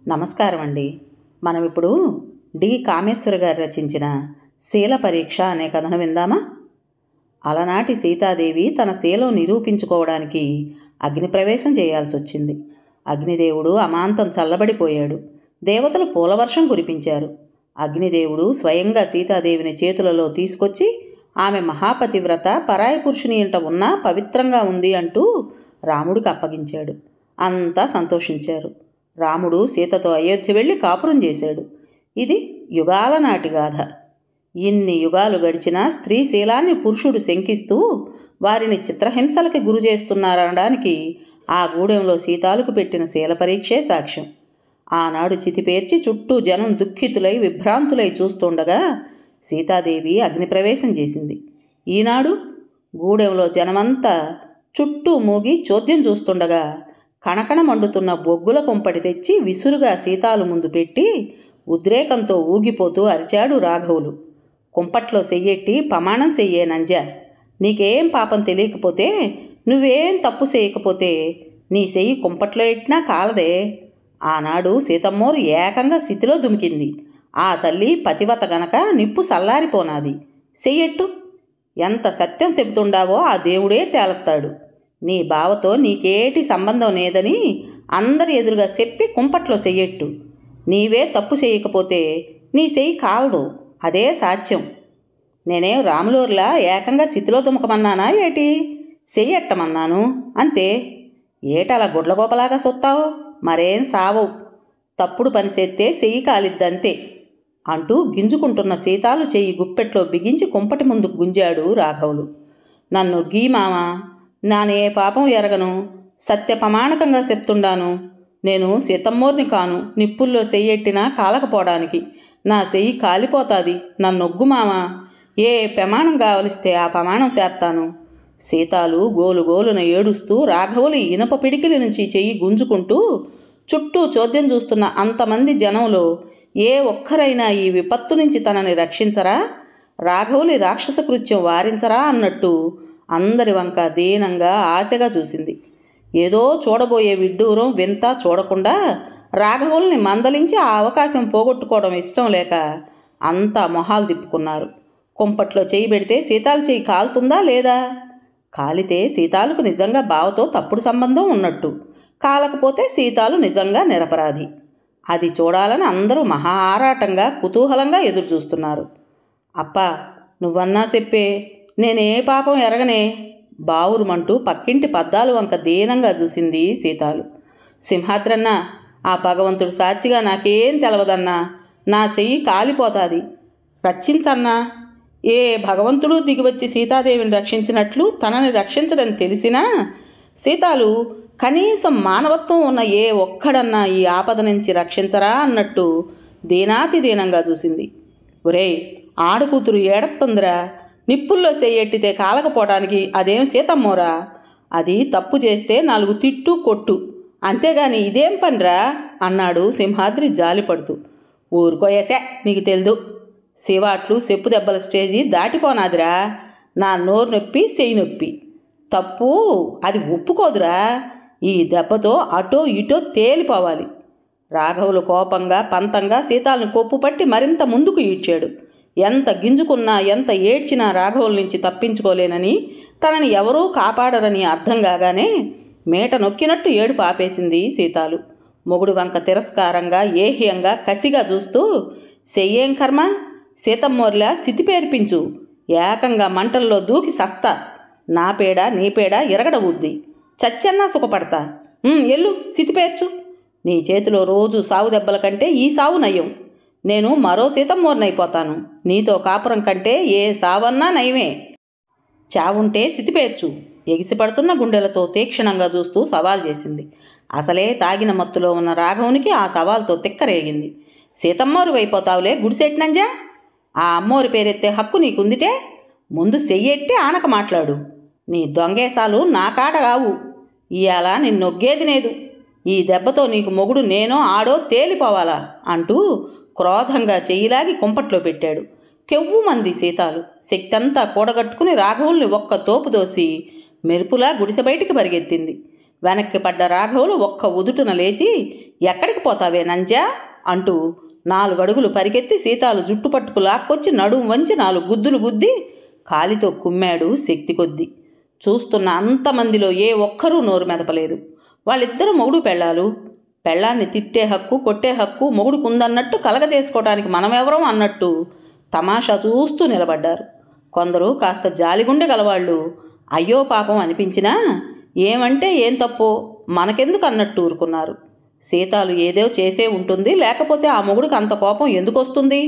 నమస్కారం అండి. మనం ఇప్పుడు డి కామేశ్వర గారు రచించిన శీల పరీక్ష అనే కథను విందామా? అలనాటి సీతాదేవి తన శీలం నిరూపించుకోవడానికి అగ్నిప్రవేశం చేయాల్సి వచ్చింది. అగ్నిదేవుడు అమాంతం చల్లబడిపోయాడు. దేవతలు పూలవర్షం కురిపించారు. అగ్నిదేవుడు స్వయంగా సీతాదేవిని చేతులలో తీసుకొచ్చి ఆమె మహాపతివ్రత పరాయి పురుషుని ఇంట ఉన్నా పవిత్రంగా ఉంది అంటూ రాముడికి అప్పగించాడు. అంతా సంతోషించారు. రాముడు సీతతో అయోధ్య వెళ్ళి కాపురం చేశాడు. ఇది యుగాల నాటి గాథ. ఇన్ని యుగాలు గడిచినా స్త్రీ శీలాన్ని పురుషుడు శంకిస్తూ వారిని చిత్రహింసలకి గురి చేస్తున్నారనడానికి ఆ గూడెంలో సీతాలకు పెట్టిన శీల పరీక్షే సాక్ష్యం. ఆనాడు చితిపేర్చి చుట్టూ జనం దుఃఖితులై విభ్రాంతులై చూస్తుండగా సీతాదేవి అగ్నిప్రవేశం చేసింది. ఈనాడు గూడెంలో జనమంతా చుట్టూ మూగి చోద్యం చూస్తుండగా కణకణ మండుతున్న బొగ్గుల కొంపటి తెచ్చి విసురుగా సీతాలు ముందు పెట్టి ఉద్రేకంతో ఊగిపోతూ అరిచాడు రాఘవులు. కుంపట్లో సెయ్యెట్టి ప్రమాణం చెయ్యే నంజ, నీకేం పాపం తెలియకపోతే, నువ్వేం తప్పు చేయకపోతే నీ చెయ్యి కుంపట్లో ఎట్టినా కాలదే. ఆనాడు సీతమ్మోరు ఏకంగా స్థితిలో దుమికింది. ఆ తల్లి పతివత గనక నిప్పు సల్లారిపోనాది. చెయ్యెట్టు. ఎంత సత్యం చెబుతుండావో ఆ దేవుడే తేలస్తాడు. నీ బావతో నీకేటి సంబంధం లేదని అందరి ఎదురుగా చెప్పి కుంపట్లో చెయ్యెట్టు. నీవే తప్పు చేయకపోతే నీ చెయ్యి కాలదు, అదే సాధ్యం. నేనేం రాములూరులా ఏకంగా స్థితిలో దుమకమన్నానా ఏటి? చెయ్యెట్టమన్నాను అంతే. ఏటలా గుడ్లగోపలాగా సొత్తావు? మరేం సావవు. తప్పుడు పని చేస్తే చెయ్యి కాలిద్దంతే అంటూ గింజుకుంటున్న సీతాలు చెయ్యి గుప్పెట్లో బిగించి కుంపటి ముందు గుంజాడు రాఘవులు. నన్ను గీ మామా, నానే పాపం ఎరగను, సత్య ప్రమాణకంగా చెప్తుండాను. నేను సీతమ్మోర్ని కాను, నిప్పుల్లో చెయ్యెట్టినా కాలకపోవడానికి. నా చెయ్యి కాలిపోతాది, నన్నొగ్గు మామా. ఏ ప్రమాణం కావలిస్తే ఆ ప్రమాణం చేస్తాను. సీతాలు గోలుగోలున ఏడుస్తూ రాఘవులు ఇనప పిడికిలి నుంచి చెయ్యి గుంజుకుంటూ చుట్టూ చోద్యం చూస్తున్న అంతమంది జనంలో ఏ ఒక్కరైనా ఈ విపత్తు నుంచి తనని రక్షించరా, రాఘవులి రాక్షస కృత్యం వారించరా అన్నట్టు అందరి వంక దీనంగా ఆశగా చూసింది. ఏదో చూడబోయే విడ్డూరం వింత చూడకుండా రాఘవుల్ని మందలించి ఆ అవకాశం పోగొట్టుకోవడం ఇష్టం లేక అంతా మొహాలు తిప్పుకున్నారు. కుంపట్లో చెయ్యి పెడితే సీతాల చెయ్యి కాలుతుందా లేదా? కాలితే సీతాలకు నిజంగా బావతో తప్పుడు సంబంధం ఉన్నట్టు, కాలకపోతే సీతాలు నిజంగా నిరపరాధి. అది చూడాలని అందరూ మహా ఆరాటంగా కుతూహలంగా ఎదురు చూస్తున్నారు. అప్పా, నువ్వన్నా చెప్పే, నేనే పాపం ఎరగనే. బావురుమంటూ పక్కింటి పద్దాలు వంక దీనంగా చూసింది సీతాలు. సింహాద్రన్న, ఆ భగవంతుడు సాక్షిగా నాకేం తెలవదన్నా, నా చెయ్యి కాలిపోతాది, రక్షించన్నా. ఏ భగవంతుడు దిగివచ్చి సీతాదేవిని రక్షించినట్లు తనని రక్షించడం తెలిసినా సీతాలు కనీసం మానవత్వం ఉన్న ఏ ఒక్కడన్నా ఈ ఆపద నుంచి రక్షించరా అన్నట్టు దీనాతి దీనంగా చూసింది. ఒరేయ్, ఆడకూతురు ఏడత్తుందిరా, నిప్పుల్లో చెయ్యెట్టితే కాలకపోవడానికి అదేం సీతమ్మోరా? అది తప్పు చేస్తే 4 తిట్టు కొట్టు, అంతేగాని ఇదేం పనిరా అన్నాడు సింహాద్రి జాలిపడుతూ. ఊరుకోయేసే, నీకు తెల్దు. శివాట్లు చెప్పు దెబ్బల స్టేజీ దాటిపోనాదిరా. నా నోరు నొప్పి చెయ్యి నొప్పి తప్పు అది ఒప్పుకోదురా. ఈ దెబ్బతో అటో ఇటో తేలిపోవాలి. రాఘవులు కోపంగా పంతంగా సీతాలను కొప్పుపట్టి మరింత ముందుకు ఈడ్చాడు. ఎంత గింజుకున్నా ఎంత ఏడ్చినా రాఘవుల నుంచి తప్పించుకోలేనని, తనని ఎవరూ కాపాడరని అర్థం కాగానే మేట నొక్కినట్టు ఏడుపు ఆపేసింది సీతాలు. మొగుడు వంక తిరస్కారంగా ఏహ్యంగా కసిగా చూస్తూ, చెయ్యేం కర్మ, సీతమ్మోర్లా సితి పేర్పించు, ఏకంగా మంటల్లో దూకి సస్తా, నా పేడ నీ పేడ ఎరగడవుద్ది, చచ్చన్నా సుఖపడతా. ఎల్లు సితిపేర్చు. నీ చేతిలో రోజు సావు దెబ్బల కంటే ఈ సావు నయం. నేను మరో సీతమ్మోర్నైపోతాను. నీతో కాపురం కంటే ఏ సావన్నా నయమే. చావుంటే సితిపేర్చు. ఎగిసిపడుతున్న గుండెలతో తీక్షణంగా చూస్తూ సవాల్ చేసింది. అసలే తాగిన మత్తులో ఉన్న రాఘవునికి ఆ సవాల్తో తిక్కరేగింది. సీతమ్మోరు అయిపోతావులే గుడిసెట్నంజా. ఆ అమ్మోరి పేరెత్తే హక్కు నీకుందిటే ముందు చెయ్యెట్టి ఆనక మాట్లాడు. నీ దొంగేసాలు నా కాడ కావు. ఇయాల నిన్నొగ్గేది లేదు. ఈ దెబ్బతో నీకు మొగుడు నేనో ఆడో తేలిపోవాలా అంటూ క్రోధంగా చెయ్యిలాగి కుంపట్లో పెట్టాడు. కెవ్వుమంది సీతాలు శక్తంతా కూడగట్టుకుని రాఘవుల్ని ఒక్క తోపు దోసి మెరుపులా గుడిసె బయటికి పరిగెత్తింది. వెనక్కి పడ్డ రాఘవులు ఒక్క ఉదుటున లేచి, ఎక్కడికి పోతావే నంజా అంటూ 4 అడుగులు పరిగెత్తి సీతాలు జుట్టు పట్టుకు లాక్కొచ్చి నడుం వంచి 4 గుద్దులు గుద్ది కాలితో కుమ్మాడు శక్తి కొద్దీ. చూస్తున్న అంతమందిలో ఏ ఒక్కరూ నోరు మెదపలేదు. వాళ్ళిద్దరూ మొగుడు పెళ్ళాలు. పెళ్ళాన్ని తిట్టే హక్కు, కొట్టే హక్కు మొగుడుకుందన్నట్టు కలగజేసుకోవడానికి మనమెవరం అన్నట్టు తమాషా చూస్తూ నిలబడ్డారు. కొందరు కాస్త జాలిగుండె గలవాళ్ళు అయ్యో పాపం అనిపించినా ఏమంటే ఏం తప్పో మనకెందుకు అన్నట్టు ఊరుకున్నారు. సీతాలు ఏదో చేసే ఉంటుంది, లేకపోతే ఆ మొగుడికి అంత కోపం ఎందుకు వస్తుంది,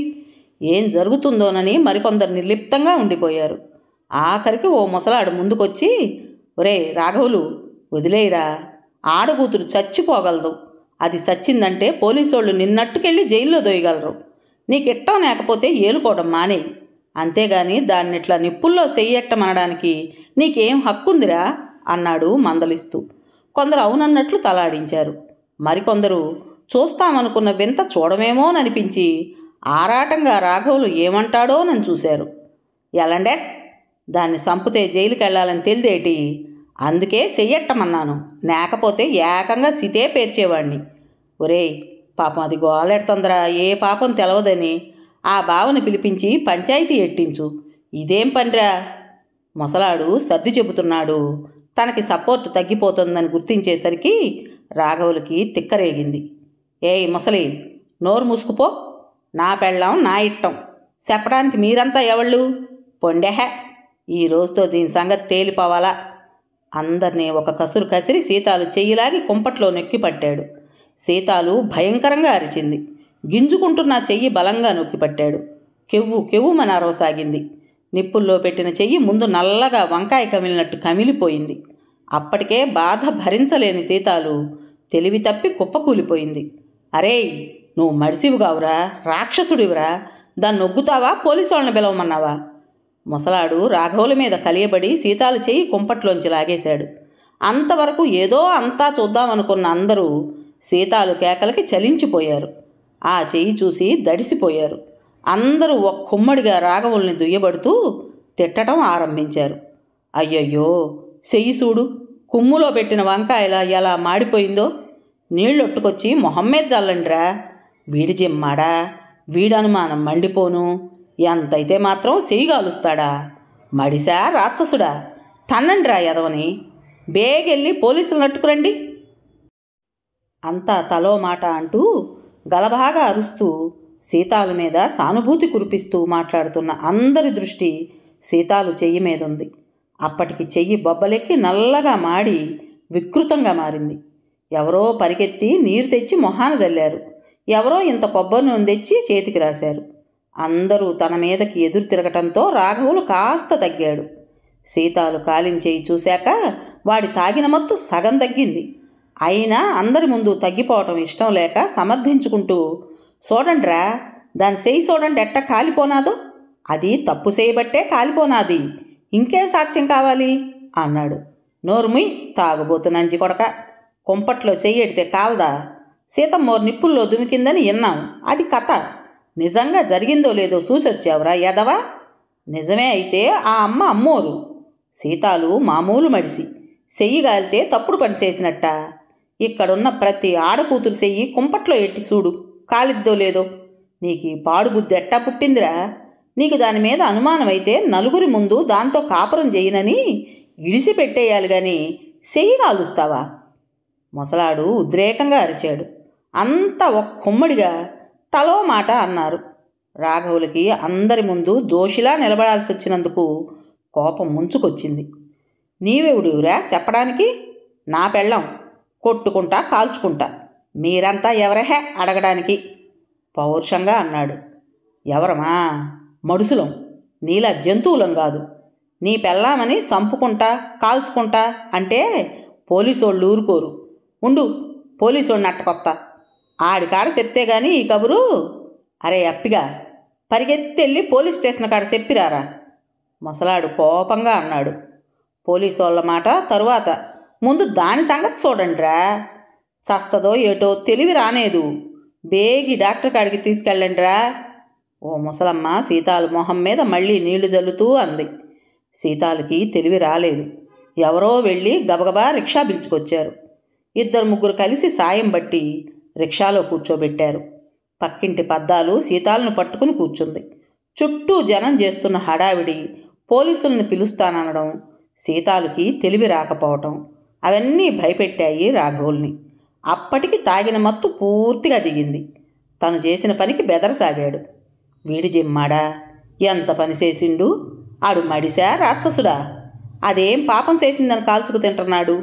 ఏం జరుగుతుందోనని మరికొందరు నిర్లిప్తంగా ఉండిపోయారు. ఆఖరికి ఓ ముసలాడు ముందుకొచ్చి, ఒరే రాఘవులు, వదిలేయిరా, ఆడకూతురు చచ్చిపోగలదు. అది చచ్చిందంటే పోలీసోళ్ళు నిన్నట్టుకెళ్ళి జైల్లో దొయ్యగలరు. నీకిట్టం లేకపోతే ఏలుకోవడం మానేయి. అంతేగాని దాన్నిట్లా నిప్పుల్లో చెయ్యెట్టమనడానికి నీకేం హక్కుందిరా అన్నాడు మందలిస్తూ. కొందరు అవునన్నట్లు తలాడించారు. మరికొందరు చూస్తామనుకున్న వింత చూడమేమోననిపించి ఆరాటంగా రాఘవులు ఏమంటాడోనని చూశారు. ఎలండేస్, దాన్ని సంపుతే జైలుకెళ్ళాలని తెలిదేటి, అందుకే చెయ్యట్టమన్నాను, లేకపోతే ఏకంగా సితే పేర్చేవాణ్ణి. ఒరేయ్ పాపం అది గోలెడుతుందరా, ఏ పాపం తెలవదని ఆ బావని పిలిపించి పంచాయతీ ఎట్టించు. ఇదేం పనిరా? ముసలాడు సర్ది చెబుతున్నాడు. తనకి సపోర్టు తగ్గిపోతుందని గుర్తించేసరికి రాఘవులకి తిక్కరేగింది. ఏయ్ ముసలి, నోరు మూసుకుపో. నా పెళ్ళం నా ఇట్టం, చెప్పడానికి మీరంతా ఎవళ్ళు? పొండెహ, ఈ రోజుతో దీని సంగతి తేలిపోవాలా. అందరినీ ఒక కసురు కసిరి సీతాలు చెయ్యిలాగి కుంపట్లో నొక్కి పట్టాడు. సీతాలు భయంకరంగా అరిచింది. గింజుకుంటున్న చెయ్యి బలంగా నొక్కిపట్టాడు. కెవ్వు కెవ్వుమని అరవసాగింది. నిప్పుల్లో పెట్టిన చెయ్యి ముందు నల్లగా వంకాయ కమిలినట్టు కమిలిపోయింది. అప్పటికే బాధ భరించలేని సీతాలు తెలివి తప్పి కుప్పకూలిపోయింది. అరేయ్, నువ్వు మడిసివుగావురా, రాక్షసుడివిరా, దాన్ని నొగ్గుతావా, పోలీసు వాళ్ళని పిలవమన్నావా? ముసలాడు రాఘవుల మీద కలియబడి సీతాలు చెయ్యి కుంపట్లోంచి లాగేశాడు. అంతవరకు ఏదో అంతా చూద్దామనుకున్న అందరూ సీతాలు కేకలకి చలించిపోయారు. ఆ చెయ్యి చూసి దడిసిపోయారు. అందరూ ఒక్కుమ్మడిగా రాఘవుల్ని దుయ్యబడుతూ తిట్టడం ఆరంభించారు. అయ్యయ్యో, చెయ్యి చూడు, కుమ్ములో పెట్టిన వంకాయలా ఎలా మాడిపోయిందో. నీళ్ళొట్టుకొచ్చి మొహం మీద చల్లండిరా. వీడి జిమ్మాడా, వీడనుమానం మండిపోను. ఎంతైతే మాత్రం చెయ్యిగాలుస్తాడా? మడిసా రాక్షసుడా? తన్నండిరా ఎదవని. బేగెళ్ళి పోలీసులు నట్టుకురండి. అంతా తలో మాట అంటూ గలబాగా అరుస్తూ సీతాల మీద సానుభూతి కురిపిస్తూ మాట్లాడుతున్న అందరి దృష్టి సీతాలు చెయ్యి మీదుంది. అప్పటికి చెయ్యి బొబ్బలెక్కి నల్లగా మాడి వికృతంగా మారింది. ఎవరో పరిగెత్తి నీరు తెచ్చి మొహాన జల్లారు. ఎవరో ఇంత కొబ్బరి నూనె తెచ్చి చేతికి రాశారు. అందరూ తన మీదకి ఎదురు తిరగటంతో రాఘవులు కాస్త తగ్గాడు. సీతాలు కాలించేయి చూశాక వాడి తాగిన మత్తు సగం తగ్గింది. అయినా అందరి ముందు తగ్గిపోవటం ఇష్టం లేక సమర్థించుకుంటూ, చూడండిరా, దాని చెయ్యి చూడండి ఎట్ట కాలిపోనాదో, అది తప్పు చేయబట్టే కాలిపోనాది, ఇంకేం సాక్ష్యం కావాలి అన్నాడు. నోరుముయ్ తాగుబోతు నంజి కొడక, కుంపట్లో చెయ్యెడితే కాలదా? సీతమ్మోరు నిప్పుల్లో దుమికిందని విన్నాం, అది కథ. నిజంగా జరిగిందో లేదో చూసొచ్చావురా ఎదవా? నిజమే అయితే ఆ అమ్మ అమ్మోరు, సీతాలు మామూలు మడిసి. చెయ్యి గాలితే తప్పుడు పని చేసినట్ట. ఇక్కడున్న ప్రతి ఆడకూతురు చెయ్యి కుంపట్లో ఎట్టి చూడు, కాలిద్దో లేదో. నీకు పాడుబుద్ధి ఎట్టా పుట్టిందిరా? నీకు దాని మీద అనుమానమైతే నలుగురి ముందు దాంతో కాపురం చేయనని ఇడిసిపెట్టేయాలి గాని చెయ్యి కాలుస్తావా? ముసలాడు ఉద్రేకంగా అరిచాడు. అంతా ఒక్కమ్మడిగా తలో మాట అన్నారు. రాఘవులకి అందరి ముందు దోషిలా నిలబడాల్సి వచ్చినందుకు కోపం ముంచుకొచ్చింది. నీవెవడురా చెప్పడానికి? నా పెళ్ళం, కొట్టుకుంటా కాల్చుకుంటా, మీరంతా ఎవరహే అడగడానికి పౌరుషంగా అన్నాడు. ఎవరమా? మడుసులం, నీలా జంతువులం కాదు. నీ పెళ్ళామని సంపుకుంటా కాల్చుకుంటా అంటే పోలీసోళ్ళు ఊరుకోరు. ఉండు, పోలీసోడిని అట్టకొత్త, ఆడికాడ చెప్తే గాని ఈ కబురు. అరే అప్పిగా, పరిగెత్తెళ్ళి పోలీస్ స్టేషన్ కాడ చెప్పిరారా. ముసలాడు కోపంగా అన్నాడు. పోలీసోళ్ళ మాట తరువాత, ముందు దాని సంగతి చూడండిరా. చస్తదో ఏటో తెలివి రానేదు. బేగి డాక్టర్ కాడికి తీసుకెళ్ళండిరా. ఓ ముసలమ్మ సీతాలు మొహం మీద మళ్ళీ నీళ్లు జల్లుతూ అంది. సీతాలకి తెలివి రాలేదు. ఎవరో వెళ్ళి గబగబా రిక్షా పిలుచుకొచ్చారు. ఇద్దరు ముగ్గురు కలిసి సాయం బట్టి రిక్షాలో కూర్చోబెట్టారు. పక్కింటి పద్దాలు సీతాలను పట్టుకుని కూర్చుంది. చుట్టూ జనం చేస్తున్న హడావిడి, పోలీసుల్ని పిలుస్తాననడం, సీతాలుకి తెలివి రాకపోవటం అవన్నీ భయపెట్టాయి రాఘవుల్ని. అప్పటికి తాగిన మత్తు పూర్తిగా దిగింది. తను చేసిన పనికి బెదరసాగాడు. వీడి జిమ్మాడా, ఎంత పని చేసిండు, ఆడు మడిసా రాక్షసుడా, అదేం పాపం చేసిందని కాల్చుకు తింటున్నాడు,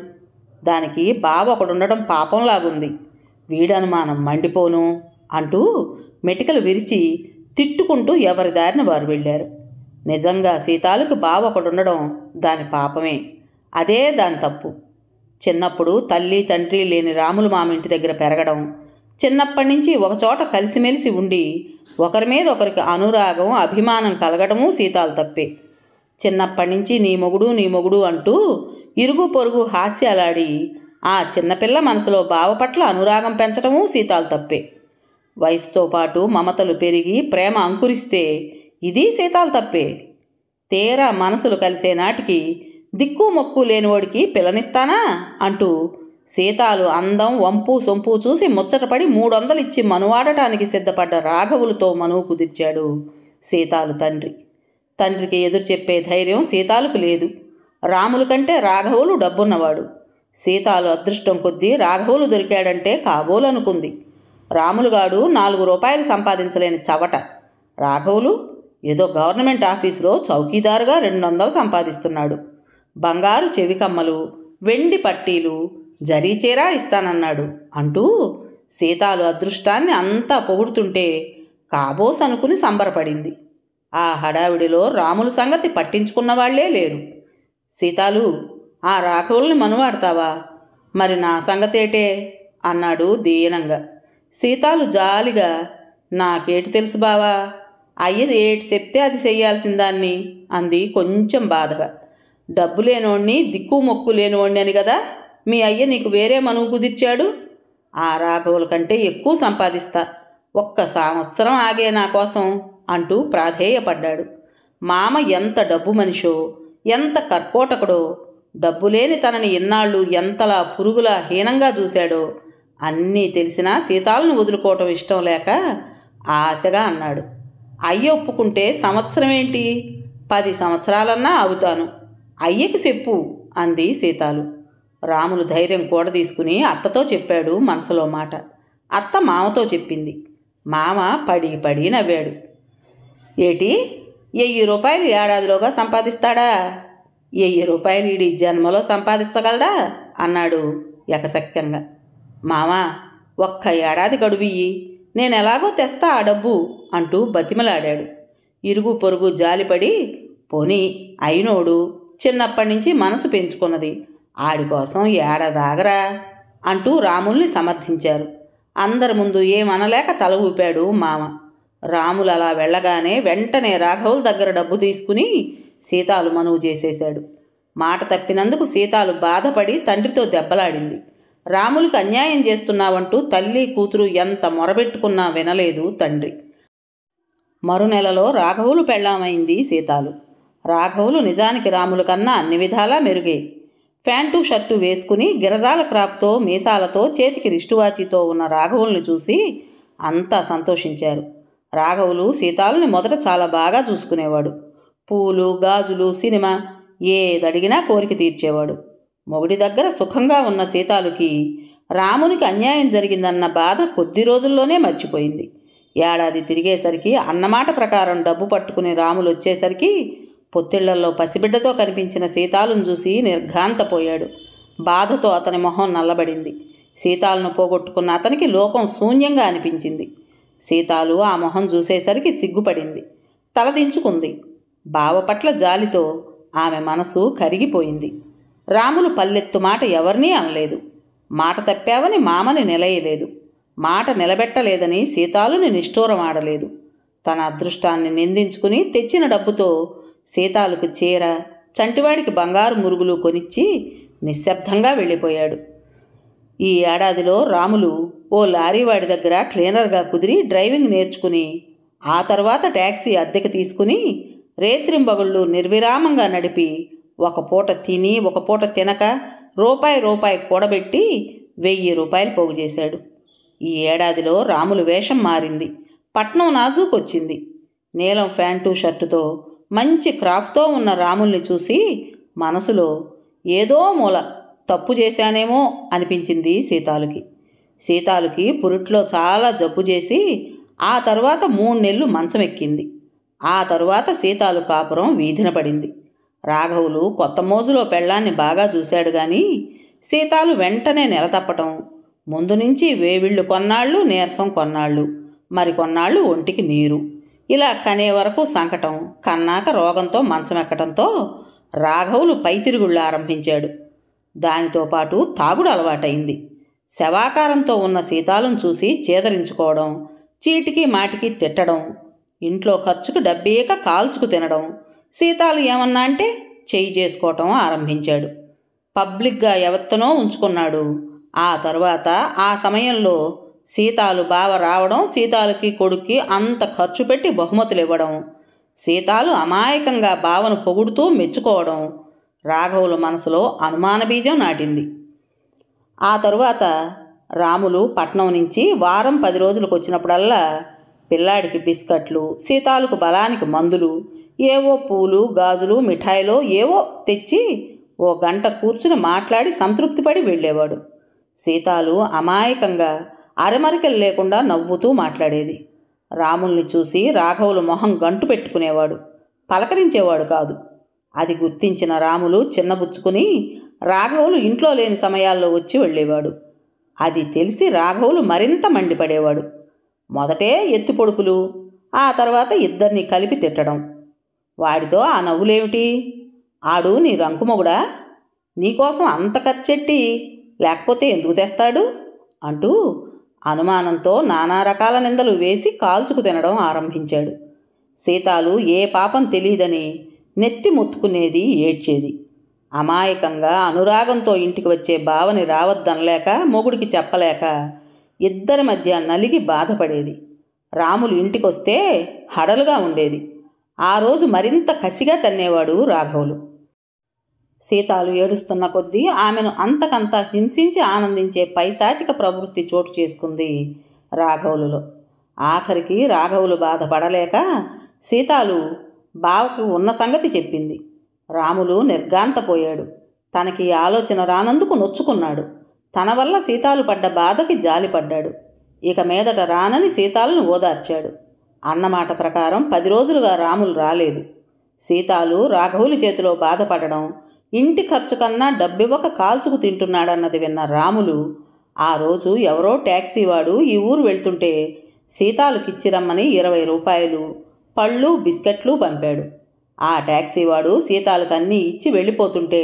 దానికి బావ ఒకడుండడం పాపంలాగుంది, వీడి అనుమానం మండిపోను అంటూ మెటికలు విరిచి తిట్టుకుంటూ ఎవరి దారిన వారు వెళ్ళారు. నిజంగా సీతాలకు బావ ఒకడుండడం దాని పాపమే, అదే దాని తప్పు. చిన్నప్పుడు తల్లి తండ్రి లేని రాములు మామ ఇంటి దగ్గర పెరగడం, చిన్నప్పటి నుంచి ఒకచోట కలిసిమెలిసి ఉండి ఒకరి మీద ఒకరికి అనురాగం అభిమానం కలగడమూ సీతాలు తప్పే. చిన్నప్పటి నుంచి నీ మొగుడు అంటూ ఇరుగు పొరుగు హాస్యాలాడి ఆ చిన్నపిల్ల మనసులో బావ పట్ల అనురాగం పెంచడమూ సీతాలు తప్పే. వయసుతో పాటు మమతలు పెరిగి ప్రేమ అంకురిస్తే ఇది సీతాలు తప్పే. తీరా మనసులు కలిసే నాటికి దిక్కు మొక్కు లేనివాడికి పిల్లనిస్తానా అంటూ సీతాలు అందం వంపు సొంపు చూసి ముచ్చటపడి 300 ఇచ్చి మనువాడటానికి సిద్ధపడ్డ రాఘవులతో మనువు కుదిర్చాడు సీతాలు తండ్రి. తండ్రికి ఎదురు చెప్పే ధైర్యం సీతాలకు లేదు. రాముల కంటే రాఘవులు డబ్బున్నవాడు. సీతాలు అదృష్టం కొద్దీ రాఘవులు దొరికాడంటే కాబోలనుకుంది. రాములుగాడు 4 రూపాయలు సంపాదించలేని చవట. రాఘవులు ఏదో గవర్నమెంట్ ఆఫీసులో చౌకీదారుగా 200 సంపాదిస్తున్నాడు. బంగారు చెవికమ్మలు, వెండి పట్టీలు, జరీచీరా ఇస్తానన్నాడు అంటూ సీతాలు అదృష్టాన్ని అంతా పొగుడుతుంటే కాబోస్ అనుకుని సంబరపడింది. ఆ హడావిడిలో రాముల సంగతి పట్టించుకున్న వాళ్లే లేరు. సీతాలు, ఆ రాఘవుల్ని మనువాడతావా, మరి నా సంగతేటే అన్నాడు దీనంగా. సీతాలు జాలిగా, నాకేటి తెలుసు బావా, అయ్య ఏటి చెప్తే అది చెయ్యాల్సిందాన్ని అంది కొంచెం బాధగా. డబ్బు లేనోడిని దిక్కు మొక్కు లేనివాడిని అని కదా మీ అయ్య నీకు వేరే మనువు కుదిర్చాడు. ఆ రాఘవుల కంటే ఎక్కువ సంపాదిస్తా, 1 సంవత్సరం ఆగే నా కోసం అంటూ ప్రాధేయపడ్డాడు. మామ ఎంత డబ్బు మనిషో, ఎంత కర్కోటకుడో, డబ్బు లేని తనని ఇన్నాళ్ళు ఎంతలా పురుగులా హీనంగా చూశాడో అన్నీ తెలిసినా సీతాలను వదులుకోవటం ఇష్టం లేక ఆశగా అన్నాడు. అయ్య ఒప్పుకుంటే సంవత్సరం ఏంటి, 10 సంవత్సరాలన్నా ఆగుతాను, అయ్యకి చెప్పు అంది సీతాలు. రాములు ధైర్యం కూడా తీసుకుని అత్తతో చెప్పాడు మనసులో మాట. అత్త మామతో చెప్పింది. మామ పడి పడి నవ్వాడు. ఏటి 1000 రూపాయలు ఏడాదిలోగా సంపాదిస్తాడా, 1000 రూపాయలు ఈడి జన్మలో సంపాదించగలడా అన్నాడు ఎకసక్యంగా. మామా, 1 ఏడాది గడువియ్యి, నేనెలాగో తెస్తా ఆ డబ్బు అంటూ బతిమలాడాడు. ఇరుగు పొరుగు జాలిపడి, పోనీ అయినోడు చిన్నప్పటి నుంచి మనసు పెంచుకున్నది, ఆడి కోసం ఏడాదాగరా అంటూ రాముల్ని సమర్థించారు. అందరి ముందు ఏమనలేక తల ఊపాడు మామ. రాములు అలా వెళ్ళగానే వెంటనే రాఘవుల దగ్గర డబ్బు తీసుకుని సీతాలు మనువు చేసేశాడు. మాట తప్పినందుకు సీతాలు బాధపడి తండ్రితో దెబ్బలాడింది. రాములకు అన్యాయం చేస్తున్నావంటూ తల్లి కూతురు ఎంత మొరబెట్టుకున్నా వినలేదు తండ్రి. మరునెలలో రాఘవులు పెళ్ళామైంది సీతాలు. రాఘవులు నిజానికి రాముల కన్నా అన్ని విధాలా మెరుగే. ప్యాంటు షర్టు వేసుకుని గిరజాల క్రాప్తో మీసాలతో చేతికి రిస్టువాచితో ఉన్న రాఘవుల్ని చూసి అంతా సంతోషించారు. రాఘవులు సీతాలని మొదట చాలా బాగా చూసుకునేవాడు. పూలు, గాజులు, సినిమా ఏదడిగినా కోరిక తీర్చేవాడు. మొగుడి దగ్గర సుఖంగా ఉన్న సీతాలుకి రామునికి అన్యాయం జరిగిందన్న బాధ కొద్ది రోజుల్లోనే మర్చిపోయింది. ఏడాది తిరిగేసరికి అన్నమాట ప్రకారం డబ్బు పట్టుకుని రాములు వచ్చేసరికి పొత్తిళ్లల్లో పసిబిడ్డతో కనిపించిన సీతాలను చూసి నిర్ఘాంతపోయాడు. బాధతో అతని మొహం నల్లబడింది. సీతాలను పోగొట్టుకున్న అతనికి లోకం శూన్యంగా అనిపించింది. సీతాలు ఆ మొహం చూసేసరికి సిగ్గుపడింది, తలదించుకుంది. బావ పట్ల జాలితో ఆమె మనసు కరిగిపోయింది. రాములు పల్లెత్తు మాట ఎవరినీ అనలేదు. మాట తప్పావని మామని నిలయలేదు. మాట నిలబెట్టలేదని సీతాలుని నిష్ఠూరమాడలేదు. తన అదృష్టాన్ని నిందించుకుని తెచ్చిన డబ్బుతో సీతాలకు చీర, చంటివాడికి బంగారు మురుగులు కొనిచ్చి నిశ్శబ్దంగా వెళ్ళిపోయాడు. ఈ ఏడాదిలో రాములు ఓ లారీవాడి దగ్గర క్లీనర్గా కుదిరి డ్రైవింగ్ నేర్చుకుని ఆ తర్వాత ట్యాక్సీ అద్దెకి తీసుకుని రేత్రింబగళ్ళు నిర్విరామంగా నడిపి 1 పూట తిని 1 పూట తినక రూపాయి కూడబెట్టి 1000 పోగు చేశాడు. ఈ ఏడాదిలో రాములు వేషం మారింది. పట్నం నాజూకొచ్చింది. నీలం ప్యాంటు షర్టుతో మంచి క్రాఫ్ట్తో ఉన్న రాముల్ని చూసి మనసులో ఏదో మూల తప్పు చేశానేమో అనిపించింది సీతాలుకి. సీతాలుకి పురిట్లో చాలా జబ్బు చేసి ఆ తరువాత 3 నెలలు మంచం ఎక్కింది. ఆ తరువాత సీతాలు కాపురం వీధిన పడింది. రాఘవులు కొత్త మోజులో పెళ్ళాన్ని బాగా చూశాడు గాని సీతాలు వెంటనే నెలతప్పటం, ముందు నుంచి వేవిళ్ళు కొన్నాళ్ళు, నీరసం కొన్నాళ్ళు, మరికొన్నాళ్ళు ఒంటికి నీరు, ఇలా కనే వరకు సంకటం, కన్నాక రోగంతో మంచమెక్కటంతో రాఘవులు పైతిరుగుళ్ళు ఆరంభించాడు. దానితో పాటు తాగుడు అలవాటైంది. శవాకారంతో ఉన్న సీతాలను చూసి చేదరించుకోవడం, చీటికి మాటికి తిట్టడం, ఇంట్లో ఖర్చుకు డబ్బేక కాల్చుకు తినడం, సీతాలు ఏమన్నా అంటే చెయ్యి చేసుకోవటం ఆరంభించాడు. పబ్లిక్గా ఎవత్తనో ఉంచుకున్నాడు. ఆ తరువాత ఆ సమయంలో సీతాలు బావ రావడం, సీతాలకి కొడుక్కి అంత ఖర్చు పెట్టి బహుమతులు ఇవ్వడం, సీతాలు అమాయకంగా బావను పొగుడుతూ మెచ్చుకోవడం రాఘవుల మనసులో అనుమాన బీజం నాటింది. ఆ తరువాత రాములు పట్నం నుంచి వారం 10 రోజులకు వచ్చినప్పుడల్లా పిల్లాడికి బిస్కట్లు, సీతాలకు బలానికి మందులు, ఏవో పూలు, గాజులు, మిఠాయిలో ఏవో తెచ్చి 1 గంట కూర్చుని మాట్లాడి సంతృప్తిపడి వెళ్ళేవాడు. సీతాలు అమాయకంగా అరమరికలు లేకుండా నవ్వుతూ మాట్లాడేది. రాముల్ని చూసి రాఘవులు మొహం గంటు పెట్టుకునేవాడు, పలకరించేవాడు కాదు. అది గుర్తించిన రాములు చిన్నబుచ్చుకుని రాఘవులు ఇంట్లో లేని సమయాల్లో వచ్చి వెళ్ళేవాడు. అది తెలిసి రాఘవులు మరింత మండిపడేవాడు. మొదటే ఎత్తి పొడుపులు, ఆ తర్వాత ఇద్దరిని కలిపి తిట్టడం. వాడితో ఆ నవ్వులేమిటి? ఆడు నీ రంకుమొగుడా? నీకోసం అంత ఖర్చెట్టి లేకపోతే ఎందుకు తెస్తాడు అంటూ అనుమానంతో నానా రకాల నిందలు వేసి కాల్చుకు తినడం ఆరంభించాడు. సీతాలు ఏ పాపం తెలియదని నెత్తి మొత్తుకునేది, ఏడ్చేది. అమాయకంగా అనురాగంతో ఇంటికి వచ్చే బావని రావద్దనలేక, మొగుడికి చెప్పలేక ఇద్దరి మధ్య నలిగి బాధపడేది. రాములు ఇంటికొస్తే హడలుగా ఉండేది. ఆ రోజు మరింత కసిగా తన్నేవాడు రాఘవులు. సీతాలు ఏడుస్తున్న కొద్దీ ఆమెను అంతకంతా హింసించి ఆనందించే పైశాచిక ప్రవృత్తి చోటు చేసుకుంది రాఘవులలో. ఆఖరికి రాఘవులు బాధపడలేక సీతాలు బావకు ఉన్న సంగతి చెప్పింది. రాములు నిర్ఘాంతపోయాడు. తనకి ఆలోచన రానందుకు నొచ్చుకున్నాడు. తన వల్ల సీతాలు పడ్డ బాధకి జాలిపడ్డాడు. ఇక మీదట రానని సీతాలను ఓదార్చాడు. అన్నమాట ప్రకారం 10 రోజులుగా రాములు రాలేదు. సీతాలు రాఘవులి చేతిలో బాధపడడం, ఇంటి ఖర్చు కన్నా డబ్బివ్వక కాల్చుకు తింటున్నాడన్నది విన్న రాములు ఆ రోజు ఎవరో ట్యాక్సీ వాడు ఈ ఊరు వెళ్తుంటే సీతాలకిచ్చిరమ్మని 20 రూపాయలు, పళ్ళు, బిస్కెట్లు పంపాడు. ఆ ట్యాక్సీ వాడు సీతాలకు అన్నీ ఇచ్చి వెళ్ళిపోతుంటే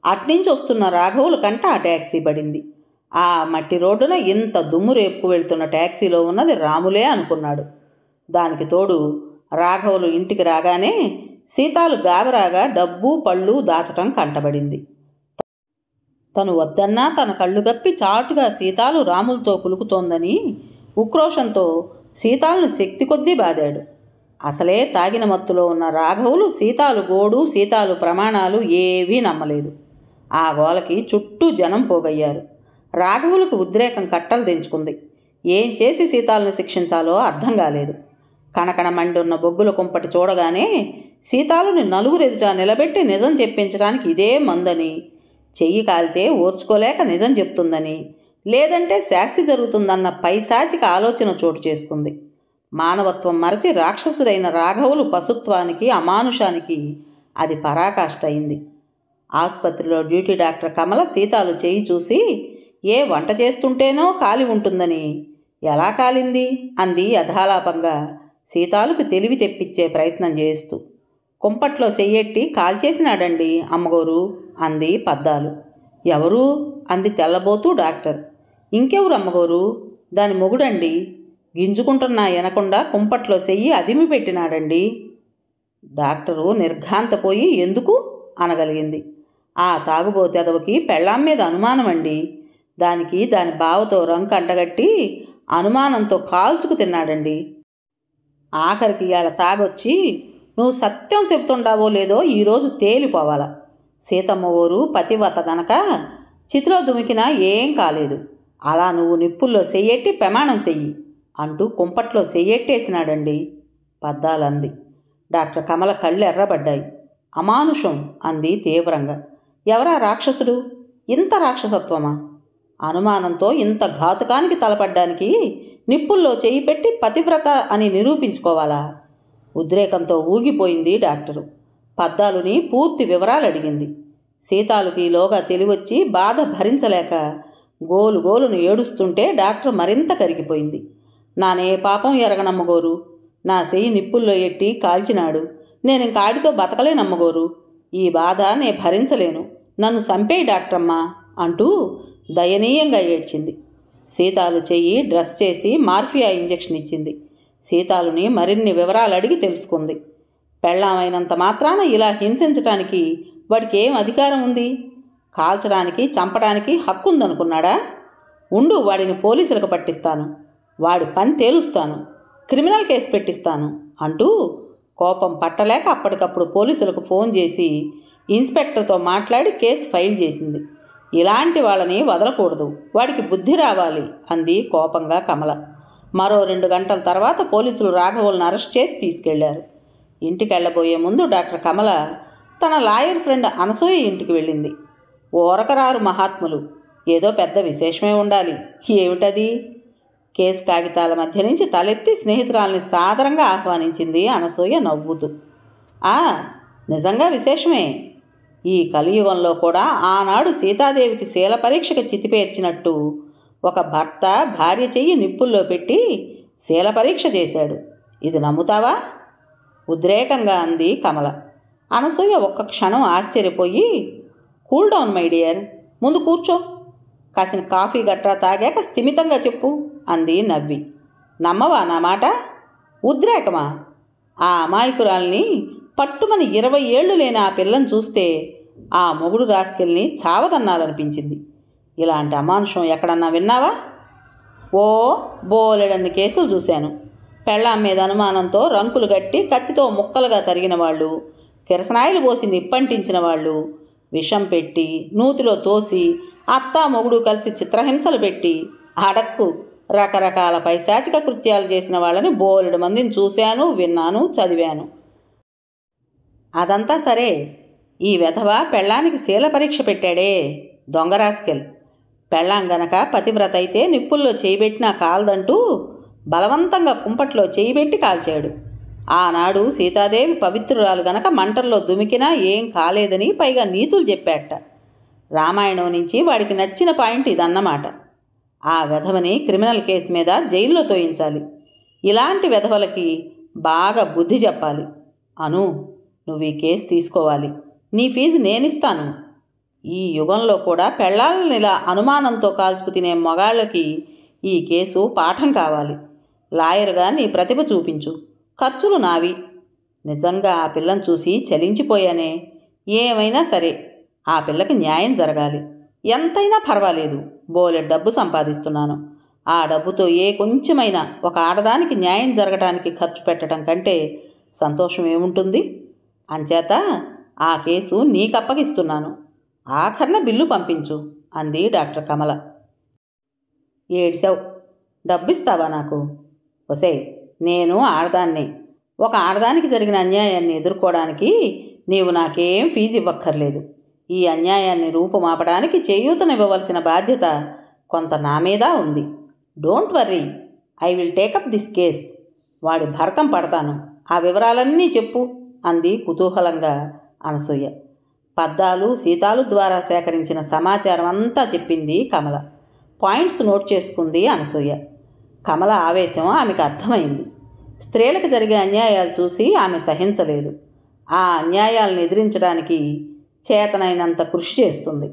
అట్నుంచి వస్తున్న రాఘవుల కంట ఆ ట్యాక్సీ పడింది. ఆ మట్టి రోడ్డున ఇంత దుమ్ము రేపుకు వెళ్తున్న ట్యాక్సీలో ఉన్నది రాములే అనుకున్నాడు. దానికి తోడు రాఘవులు ఇంటికి రాగానే సీతాలు గాబరాగా డబ్బు, పళ్ళు దాచటం కంటబడింది. తను వద్దన్నా తన కళ్ళు గప్పి చాటుగా సీతాలు రాములతో కులుకుతోందని ఉక్రోషంతో సీతాలను శక్తి కొద్దీ బాదాడు. అసలే తాగిన మత్తులో ఉన్న రాఘవులు సీతాలు గోడు, సీతాలు ప్రమాణాలు ఏవీ నమ్మలేదు. ఆ గోలకి చుట్టూ జనం పోగయ్యారు. రాఘవులకు ఉద్రేకం కట్టలు తెంచుకుంది. ఏం చేసి సీతాలను శిక్షించాలో అర్థం కాలేదు. కణకణ మండున్న బొగ్గుల కుంపటి చూడగానే సీతాలుని నలుగురెదుట నిలబెట్టి నిజం చెప్పించడానికి ఇదే మందని, చెయ్యి కాలితే ఓర్చుకోలేక నిజం చెప్తుందని, లేదంటే శాస్తి జరుగుతుందన్న పైశాచిక ఆలోచన చోటు చేసుకుంది. మానవత్వం మరచి రాక్షసుడైన రాఘవులు పశుత్వానికి, అమానుషానికి అది పరాకాష్ట అయింది. ఆసుపత్రిలో డ్యూటీ డాక్టర్ కమల సీతాలు చేయి చూసి ఏ వంట చేస్తుంటేనో కాలి ఉంటుందని, ఎలా కాలింది అంది యథాలాపంగా సీతాలకు తెలివి తెప్పించే ప్రయత్నం చేస్తూ. కుంపట్లో చెయ్యెట్టి కాల్చేసినాడండి అమ్మగోరు అంది పద్దాలు. ఎవరు అంది తెల్లబోతూ డాక్టర్. ఇంకెవరు అమ్మగోరు? దాని మొగుడండి. గింజుకుంటున్నా ఎనకుండా కుంపట్లో చెయ్యి అదిమి పెట్టినాడండి. డాక్టరు నిర్ఘాంతపోయి ఎందుకు అనగలిగింది. ఆ తాగుబోతెదవకి పెళ్ళాం మీద అనుమానమండి. దానికి దాని బావతో రంకు అంటగట్టి అనుమానంతో కాల్చుకు తిన్నాడండి. ఆఖరికి ఇవాళ తాగొచ్చి నువ్వు సత్యం చెప్తుండావో లేదో ఈరోజు తేలిపోవాలా. సీతమ్మ ఊరు పతివత గనక చితిలో దుమికినా ఏం కాలేదు. అలా నువ్వు నిప్పుల్లో సెయ్యెట్టి ప్రమాణం చెయ్యి అంటూ కుంపట్లో సెయ్యెట్టేసినాడండి పద్దాలంది. డాక్టర్ కమల కళ్ళు ఎర్రబడ్డాయి. అమానుషం అంది తీవ్రంగా. ఎవరా రాక్షసుడు? ఇంత రాక్షసత్వమా? అనుమానంతో ఇంత ఘాతుకానికి తలపడ్డానికి నిప్పుల్లో చేయి పెట్టి పతివ్రత అని నిరూపించుకోవాలా? ఉద్రేకంతో ఊగిపోయింది డాక్టరు. పద్దాలుని పూర్తి వివరాలు అడిగింది. సీతాలుకి ఈలోగా తెలివొచ్చి బాధ భరించలేక గోలు గోలును ఏడుస్తుంటే డాక్టర్ మరింత కరిగిపోయింది. నానే పాపం ఎరగనమ్మగోరు, నా చెయ్యి నిప్పుల్లో ఎట్టి కాల్చినాడు, నేనింకాడితో బతకలేనమ్మగోరు, ఈ బాధ నే భరించలేను, నన్ను చంపేయి డాక్టరమ్మా అంటూ దయనీయంగా ఏడ్చింది. సీతాలు చెయ్యి డ్రెస్ చేసి మార్ఫియా ఇంజెక్షన్ ఇచ్చింది. సీతాలుని మరిన్ని వివరాలు అడిగి తెలుసుకుంది. పెళ్ళామైనంత మాత్రాన ఇలా హింసించటానికి వాడికి ఏం అధికారం ఉంది? కాల్చడానికి చంపడానికి హక్కు ఉందనుకున్నాడా? ఉండు, వాడిని పోలీసులకు పట్టిస్తాను, వాడి పని తేలుస్తాను, క్రిమినల్ కేసు పెట్టిస్తాను అంటూ కోపం పట్టలేక అప్పటికప్పుడు పోలీసులకు ఫోన్ చేసి ఇన్స్పెక్టర్తో మాట్లాడి కేసు ఫైల్ చేసింది. ఇలాంటి వాళ్ళని వదలకూడదు, వాడికి బుద్ధి రావాలి అంది కోపంగా కమల. మరో 2 గంటల తర్వాత పోలీసులు రాఘవులను అరెస్ట్ చేసి తీసుకెళ్లారు. ఇంటికెళ్ళబోయే ముందు డాక్టర్ కమల తన లాయర్ ఫ్రెండ్ అనసూయ ఇంటికి వెళ్ళింది. ఓరకరారు మహాత్ములు, ఏదో పెద్ద విశేషమే ఉండాలి. ఏమిటది? కేసు కాగితాల మధ్య నుంచి తలెత్తి స్నేహితురాల్ని సాదరంగా ఆహ్వానించింది అనసూయ నవ్వుతూ. నిజంగా విశేషమే. ఈ కలియుగంలో కూడా ఆనాడు సీతాదేవికి శీల పరీక్షకు చితిపేర్చినట్టు ఒక భర్త భార్య చెయ్యి నిప్పుల్లో పెట్టి శీల పరీక్ష చేశాడు. ఇది నమ్ముతావా? ఉద్రేకంగా అంది కమల. అనసూయ ఒక్క క్షణం ఆశ్చర్యపోయి, కూల్ డౌన్ మై డియర్, ముందు కూర్చో, కాసిన కాఫీ గట్రా తాగాక స్థిమితంగా చెప్పు అంది నవ్వి. నమ్మవా నా మాట? ఉద్రేకమా? ఆ అమాయకురాల్ని పట్టుమని 20 ఏళ్ళు లేని ఆ పిల్లని చూస్తే ఆ మొగుడు రాస్కెల్ని చావదన్నాలనిపించింది. ఇలాంటి అమానుషం ఎక్కడన్నా విన్నావా? ఓ బోలెడన్ని కేసులు చూశాను. పెళ్ళాం మీద అనుమానంతో రంకులు గట్టి కత్తితో ముక్కలుగా తరిగిన వాళ్ళు, కిరసనాయిలు పోసి నిప్పంటించిన వాళ్ళు, విషం పెట్టి నూతిలో తోసి అత్తా మొగుడు కలిసి చిత్రహింసలు పెట్టి అడక్కు రకరకాల పైశాచిక కృత్యాలు చేసిన వాళ్ళని బోలెడు మందిని చూశాను, విన్నాను, చదివాను. అదంతా సరే, ఈ వెధవ పెళ్ళానికి శీల పరీక్ష పెట్టాడే దొంగరాస్కెల్. పెళ్ళాం గనక పతివ్రత అయితే నిప్పుల్లో చేయబెట్టినా కాలదంటూ బలవంతంగా కుంపట్లో చేయబెట్టి కాల్చాడు. ఆనాడు సీతాదేవి పవిత్రురాలు గనక మంటల్లో దుమికినా ఏం కాలేదని పైగా నీతులు చెప్పాట. రామాయణం నుంచి వాడికి నచ్చిన పాయింట్ ఇదన్నమాట. ఆ వెధవని క్రిమినల్ కేసు మీద జైల్లో తోయించాలి. ఇలాంటి వెధవలకి బాగా బుద్ధి చెప్పాలి. అను, నువ్వు ఈ కేసు తీసుకోవాలి, నీ ఫీజు నేనిస్తాను. ఈ యుగంలో కూడా పెళ్ళాలని ఇలా అనుమానంతో కాల్చుకు తినే మగాళ్ళకి ఈ కేసు పాఠం కావాలి. లాయర్గా నీ ప్రతిభ చూపించు, ఖర్చులు నావి. నిజంగా ఆ పిల్లని చూసి చలించిపోయానే. ఏమైనా సరే ఆ పిల్లకి న్యాయం జరగాలి. ఎంతైనా పర్వాలేదు, బోలెడు డబ్బు సంపాదిస్తున్నాను. ఆ డబ్బుతో కొంచెమైనా ఒక ఆడదానికి న్యాయం జరగటానికి ఖర్చు పెట్టడం కంటే సంతోషం ఏముంటుంది? అంచేత ఆ కేసు నీకప్పగిస్తున్నాను. ఆఖరణ బిల్లు పంపించు అంది డాక్టర్ కమల. ఏడ్చావు, డబ్బిస్తావా నాకు? ఒసేయ్, నేను ఆడదాన్ని. ఒక ఆడదానికి జరిగిన అన్యాయాన్ని ఎదుర్కోవడానికి నీవు నాకేం ఫీజు ఇవ్వక్కర్లేదు. ఈ అన్యాయాన్ని రూపుమాపడానికి చేయూతనివ్వవలసిన బాధ్యత కొంత నా మీద ఉంది. Don't worry, I will take up this case. వాడి భరతం పడతాను. ఆ వివరాలన్నీ చెప్పు అంది కుతూహలంగా అనసూయ. పద్దాలు సీతాలు ద్వారా సేకరించిన సమాచారం అంతా చెప్పింది కమల. పాయింట్స్ నోట్ చేసుకుంది అనసూయ. కమల ఆవేశం ఆమెకు అర్థమైంది. స్త్రీలకు జరిగే అన్యాయాలు చూసి ఆమె సహించలేదు. ఆ అన్యాయాలను ఎదిరించడానికి చేతనైనంత కృషి చేస్తుంది.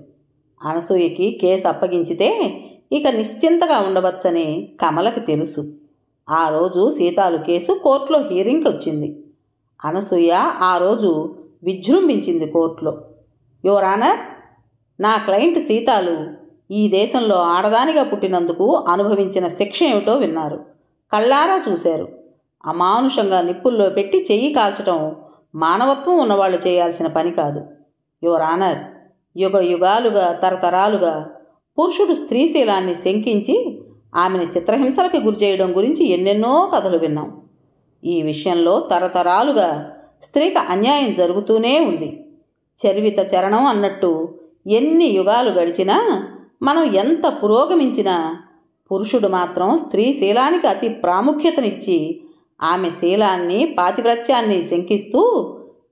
అనసూయకి కేసు అప్పగించితే ఇక నిశ్చింతగా ఉండవచ్చని కమలకి తెలుసు. ఆ రోజు సీతాలు కేసు కోర్టులో హీరింగ్కి వచ్చింది. అనసూయ ఆ రోజు విజృంభించింది కోర్టులో. యువర్ ఆనర్, నా క్లయింట్ సీతాలు ఈ దేశంలో ఆడదానిగా పుట్టినందుకు అనుభవించిన శిక్ష ఏమిటో విన్నారు, కళ్ళారా చూశారు. అమానుషంగా నిప్పుల్లో పెట్టి చెయ్యి కాల్చడం మానవత్వం ఉన్నవాళ్ళు చేయాల్సిన పని కాదు. యువర్ ఆనర్, యుగ యుగాలుగా తరతరాలుగా పురుషుడు స్త్రీశీలాన్ని శంకించి ఆమెను చిత్రహింసలకి గురిచేయడం గురించి ఎన్నెన్నో కథలు విన్నాం. ఈ విషయంలో తరతరాలుగా స్త్రీకి అన్యాయం జరుగుతూనే ఉంది. చరివిత చరణం అన్నట్టు ఎన్ని యుగాలు గడిచినా, మనం ఎంత పురోగమించినా పురుషుడు మాత్రం స్త్రీ శీలానికి అతి ప్రాముఖ్యతనిచ్చి ఆమె శీలాన్ని, పాతివ్రత్యాన్ని శంకిస్తూ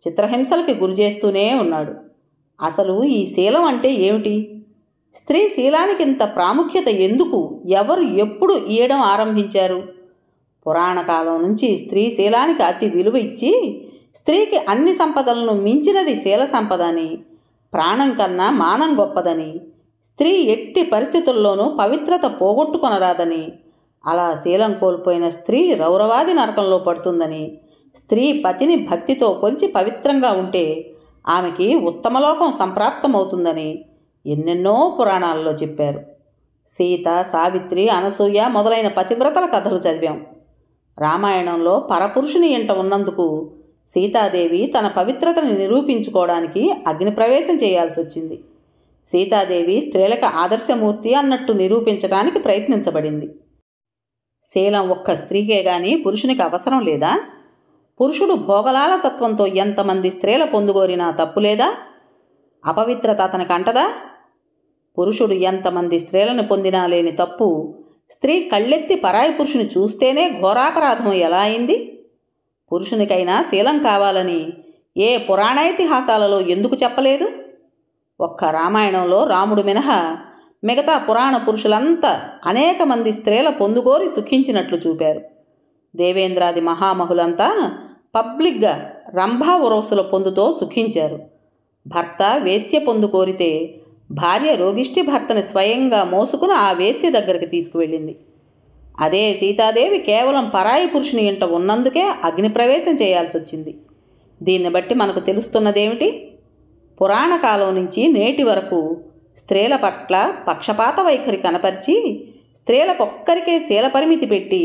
చిత్రహింసలకి గురిచేస్తూనే ఉన్నాడు. అసలు ఈ శీలం అంటే ఏమిటి? స్త్రీ శీలానికి ఇంత ప్రాముఖ్యత ఎందుకు, ఎవరు ఎప్పుడు ఇయ్యడం ఆరంభించారు? పురాణ కాలం నుంచి స్త్రీ శీలానికి అతి విలువ ఇచ్చి, స్త్రీకి అన్ని సంపదలను మించినది శీల సంపద అని, ప్రాణం కన్నా మానం గొప్పదని, స్త్రీ ఎట్టి పరిస్థితుల్లోనూ పవిత్రత పోగొట్టుకొనరాదని, అలా శీలం కోల్పోయిన స్త్రీ రౌరవాది నరకంలో పడుతుందని, స్త్రీ పతిని భక్తితో కొలిచి పవిత్రంగా ఉంటే ఆమెకి ఉత్తమలోకం సంప్రాప్తమవుతుందని ఎన్నెన్నో పురాణాల్లో చెప్పారు. సీత, సావిత్రి, అనసూయ మొదలైన పతివ్రతల కథలు చదివాం. రామాయణంలో పరపురుషుని ఇంట ఉన్నందుకు సీతాదేవి తన పవిత్రతను నిరూపించుకోవడానికి అగ్నిప్రవేశం చేయాల్సి వచ్చింది. సీతాదేవి స్త్రీలకు ఆదర్శమూర్తి అన్నట్టు నిరూపించడానికి ప్రయత్నించబడింది. శీలం ఒక్క స్త్రీకే గాని పురుషునికి అవసరం లేదా? పురుషుడు భోగలాల సత్వంతో ఎంతమంది స్త్రీల పొందుగోరినా తప్పులేదా? అపవిత్రత అతనికి అంటదా? పురుషుడు ఎంతమంది స్త్రీలను పొందినా లేని తప్పు స్త్రీ కళ్ళెత్తి పరాయి పురుషుని చూస్తేనే ఘోరాపరాధం ఎలా అయింది? పురుషునికైనా శీలం కావాలని ఏ పురాణైతిహాసాలలో ఎందుకు చెప్పలేదు? ఒక్క రామాయణంలో రాముడు మినహా మిగతా పురాణ పురుషులంతా అనేక మంది స్త్రీల పొందుగోరి సుఖించినట్లు చూపారు. దేవేంద్రాది మహామహులంతా పబ్లిక్గా రంభా ఉరవసుల పొందుతో సుఖించారు. భర్త వేశ్య పొందు కోరితే భార్య రోగిష్టి భర్తని స్వయంగా మోసుకుని ఆ వేశ్య దగ్గరికి తీసుకువెళ్ళింది. అదే సీతాదేవి కేవలం పరాయి పురుషుని ఇంట ఉన్నందుకే అగ్నిప్రవేశం చేయాల్సి వచ్చింది. దీన్ని బట్టి మనకు తెలుస్తున్నదేమిటి? పురాణ కాలం నుంచి నేటి వరకు స్త్రీల పట్ల పక్షపాత వైఖరి కనపరిచి, స్త్రీలకొక్కరికే శీల పరిమితి పెట్టి,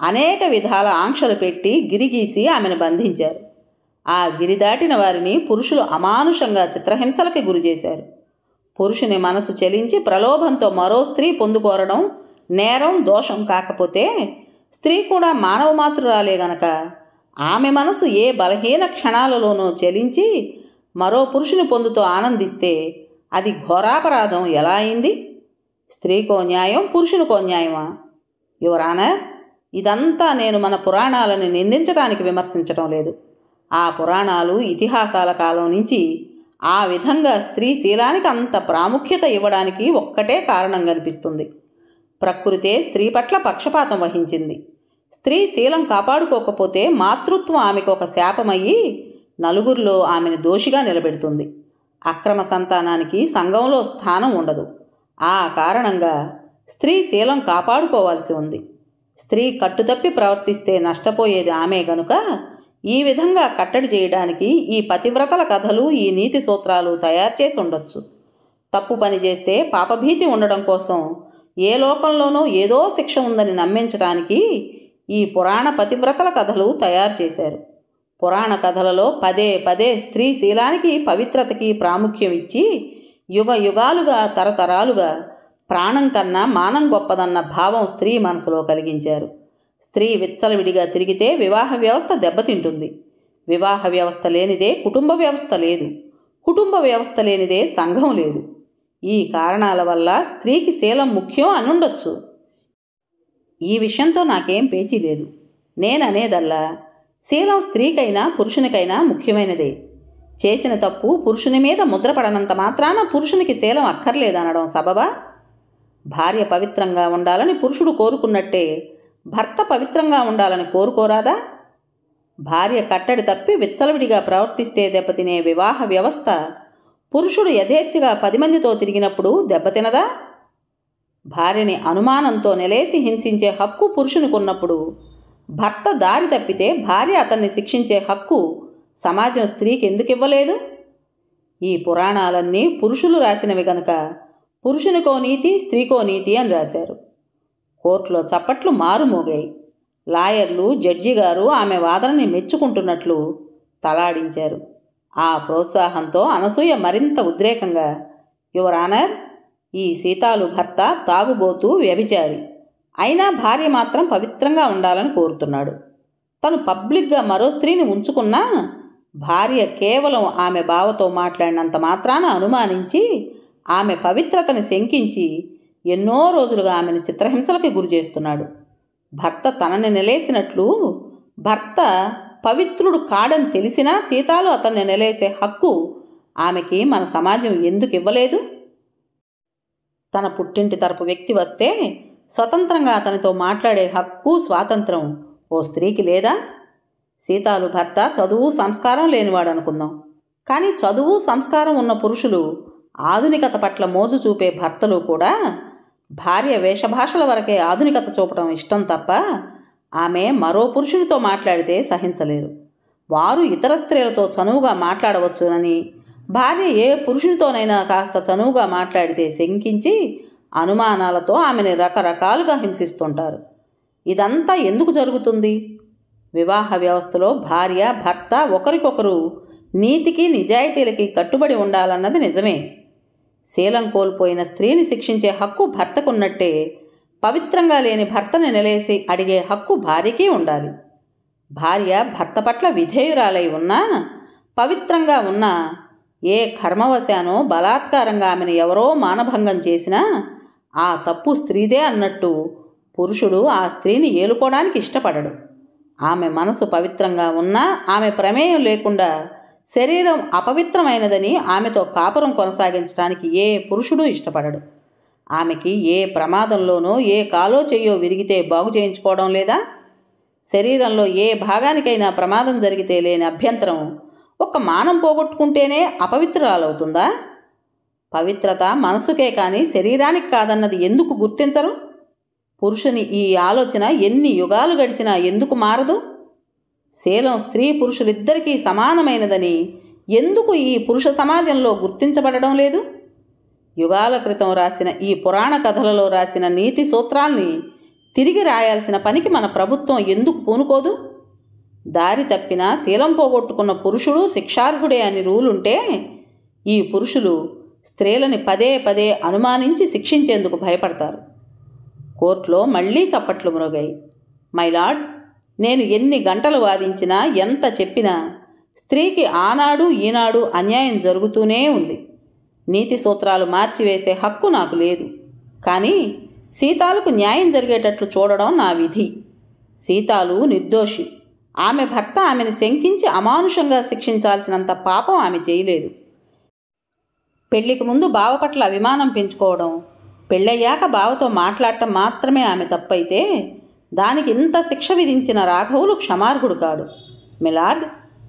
అనేక విధాల ఆంక్షలు పెట్టి గిరిగీసి ఆమెను బంధించారు. ఆ గిరి దాటిన వారిని పురుషులు అమానుషంగా చిత్రహింసలకి గురి చేశారు. పురుషుని మనసు చెలించి ప్రలోభంతో మరో స్త్రీ పొందుకోరడం నేరం, దోషం కాకపోతే, స్త్రీ కూడా మానవ మాతృరాలే గనక ఆమె మనసు ఏ బలహీన క్షణాలలోనూ చెలించి మరో పురుషుని పొందుతో ఆనందిస్తే అది ఘోరాపరాధం ఎలా అయింది? స్త్రీకో న్యాయం, పురుషునికో న్యాయమా? యువర్ ఆనర్, ఇదంతా నేను మన పురాణాలను నిందించడానికి విమర్శించటం లేదు. ఆ పురాణాలు, ఇతిహాసాల కాలం నుంచి ఆ విధంగా స్త్రీ శీలానికి అంత ప్రాముఖ్యత ఇవ్వడానికి ఒక్కటే కారణం కనిపిస్తుంది. ప్రకృతే స్త్రీ పట్ల పక్షపాతం వహించింది. స్త్రీ శీలం కాపాడుకోకపోతే మాతృత్వం ఆమెకు ఒక శాపమయ్యి నలుగురిలో ఆమెను దోషిగా నిలబెడుతుంది. అక్రమ సంతానానికి సంఘంలో స్థానం ఉండదు. ఆ కారణంగా స్త్రీ శీలం కాపాడుకోవాల్సి ఉంది. స్త్రీ కట్టుతప్పి ప్రవర్తిస్తే నష్టపోయేది ఆమె గనుక ఈ విధంగా కట్టడి చేయడానికి ఈ పతివ్రతల కథలు, ఈ నీతి సూత్రాలు తయారు చేసి ఉండొచ్చు. తప్పు పని చేస్తే పాపభీతి ఉండడం కోసం ఏ లోకంలోనూ ఏదో శిక్ష ఉందని నమ్మించడానికి ఈ పురాణ పతివ్రతల కథలు తయారు చేశారు. పురాణ కథలలో పదే పదే స్త్రీ శీలానికి, పవిత్రతకి ప్రాముఖ్యం ఇచ్చి యుగ యుగాలుగా తరతరాలుగా ప్రాణం కన్నా మానం గొప్పదన్న భావం స్త్రీ మనసులో కలిగించారు. స్త్రీ విచ్చలవిడిగా తిరిగితే వివాహ వ్యవస్థ దెబ్బతింటుంది. వివాహ వ్యవస్థ లేనిదే కుటుంబ వ్యవస్థ లేదు. కుటుంబ వ్యవస్థ లేనిదే సంఘం లేదు. ఈ కారణాల వల్ల స్త్రీకి శీలం ముఖ్యం అనుండొచ్చు. ఈ విషయంతో నాకేం పేచీ లేదు. నేననేదల్లా శీలం స్త్రీకైనా పురుషునికైనా ముఖ్యమైనదే. చేసిన తప్పు పురుషుని మీద ముద్రపడనంత మాత్రాన పురుషునికి శీలం అక్కర్లేదనడం సబబా? భార్య పవిత్రంగా ఉండాలని పురుషుడు కోరుకున్నట్టే భర్త పవిత్రంగా ఉండాలని కోరుకోరాదా? భార్య కట్టడి తప్పి విచ్చలవిడిగా ప్రవర్తిస్తే దెబ్బతినే వివాహ వ్యవస్థ పురుషుడు యథేచ్ఛగా 10 మందితో తిరిగినప్పుడు దెబ్బతినదా? భార్యని అనుమానంతో నిలేసి హింసించే హక్కు పురుషునికున్నప్పుడు భర్త దారి తప్పితే భార్య అతన్ని శిక్షించే హక్కు సమాజం స్త్రీకి ఎందుకు ఇవ్వలేదు? ఈ పురాణాలన్నీ పురుషులు రాసినవి గనుక పురుషునికో నీతి, స్త్రీకో నీతి అని రాశారు. కోర్టులో చప్పట్లు మారుమోగాయి. లాయర్లు, జడ్జి గారు ఆమె వాదనని మెచ్చుకుంటున్నట్లు తలాడించారు. ఆ ప్రోత్సాహంతో అనసూయ మరింత ఉద్రేకంగా యువర్ ఆనర్, ఈ సీతాలు భర్త తాగుబోతూ వ్యభిచారి, అయినా భార్య మాత్రం పవిత్రంగా ఉండాలని కోరుతున్నాడు. తను పబ్లిక్గా మరో స్త్రీని ఉంచుకున్నా భార్య కేవలం ఆమె బావతో మాట్లాడినంత మాత్రాన అనుమానించి ఆమె పవిత్రతని శంకించి ఎన్నో రోజులుగా ఆమెను చిత్రహింసలకి గురి చేస్తున్నాడు. భర్త తనని నిలేసినట్లు భర్త పవిత్రుడు కాడని తెలిసినా సీతాలు అతన్ని నిలేసే హక్కు ఆమెకి మన సమాజం ఎందుకు ఇవ్వలేదు? తన పుట్టింటి తరపు వ్యక్తి వస్తే స్వతంత్రంగా అతనితో మాట్లాడే హక్కు, స్వాతంత్రం ఓ స్త్రీకి లేదా? సీతాలు భర్త చదువు సంస్కారం లేనివాడు అనుకుందాం. కానీ చదువు సంస్కారం ఉన్న పురుషులు, ఆధునికత పట్ల మోజు చూపే భర్తలు కూడా భార్య వేషభాషల వరకే ఆధునికత చూపడం ఇష్టం తప్ప ఆమె మరో పురుషునితో మాట్లాడితే సహించలేరు. వారు ఇతర స్త్రీలతో చనువుగా మాట్లాడవచ్చునని, భార్య ఏ పురుషునితోనైనా కాస్త చనువుగా మాట్లాడితే శంకించి అనుమానాలతో ఆమెని రకరకాలుగా హింసిస్తుంటారు. ఇదంతా ఎందుకు జరుగుతుంది? వివాహ వ్యవస్థలో భార్య భర్త ఒకరికొకరు నీతికి నిజాయితీలకి కట్టుబడి ఉండాలన్నది నిజమే. శీలం కోల్పోయిన స్త్రీని శిక్షించే హక్కు భర్తకున్నట్టే పవిత్రంగా లేని భర్తని నిలేసి అడిగే హక్కు భార్యకి ఉండాలి. భార్య భర్త పట్ల విధేయురాలై ఉన్నా, పవిత్రంగా ఉన్నా, ఏ కర్మవశానో బలాత్కారంగా ఆమెను ఎవరో మానభంగం చేసినా ఆ తప్పు స్త్రీదే అన్నట్టు పురుషుడు ఆ స్త్రీని ఏలుకోవడానికి ఇష్టపడడు. ఆమె మనసు పవిత్రంగా ఉన్నా, ఆమె ప్రమేయం లేకుండా శరీరం అపవిత్రమైనదని ఆమెతో కాపురం కొనసాగించడానికి ఏ పురుషుడు ఇష్టపడడు. ఆమెకి ఏ ప్రమాదంలోనో ఏ కాలో చెయ్యో విరిగితే బాగు చేయించుకోవడం లేదా? శరీరంలో ఏ భాగానికైనా ప్రమాదం జరిగితే లేని అభ్యంతరం ఒక్క మానం పోగొట్టుకుంటేనే అపవిత్రురాలవుతుందా? పవిత్రత మనసుకే కానీ శరీరానికి కాదన్నది ఎందుకు గుర్తించరు? పురుషుని ఈ ఆలోచన ఎన్ని యుగాలు గడిచినా ఎందుకు మారదు? శీలం స్త్రీ పురుషులిద్దరికీ సమానమైనదని ఎందుకు ఈ పురుష సమాజంలో గుర్తించబడడం లేదు? యుగాల క్రితం రాసిన ఈ పురాణ కథలలో రాసిన నీతి సూత్రాల్ని తిరిగి రాయాల్సిన పనికి మన ప్రభుత్వం ఎందుకు పూనుకోదు? దారి తప్పినా శీలం పోగొట్టుకున్న పురుషుడు శిక్షార్హుడే అని రూలుంటే ఈ పురుషులు స్త్రీలని పదే పదే అనుమానించి శిక్షించేందుకు భయపడతారు. కోర్టులో మళ్లీ చప్పట్లు మ్రోగాయి. మైలార్డ్, నేను ఎన్ని గంటలు వాదించినా, ఎంత చెప్పినా స్త్రీకి ఆనాడు ఈనాడు అన్యాయం జరుగుతూనే ఉంది. నీతి సూత్రాలు మార్చివేసే హక్కు నాకు లేదు. కానీ సీతాలకు న్యాయం జరిగేటట్లు చూడడం నా విధి. సీతాలు నిర్దోషి. ఆమె భర్త ఆమెను శంకించి అమానుషంగా శిక్షించాల్సినంత పాపం ఆమె చేయలేదు. పెళ్లికి ముందు బావ పట్ల అభిమానం పెంచుకోవడం, పెళ్ళయ్యాక బావతో మాట్లాడటం మాత్రమే ఆమె తప్పైతే దానికి ఇంత శిక్ష విధించిన రాఘవులు క్షమార్హుడు కాడు. మిలార్డ్,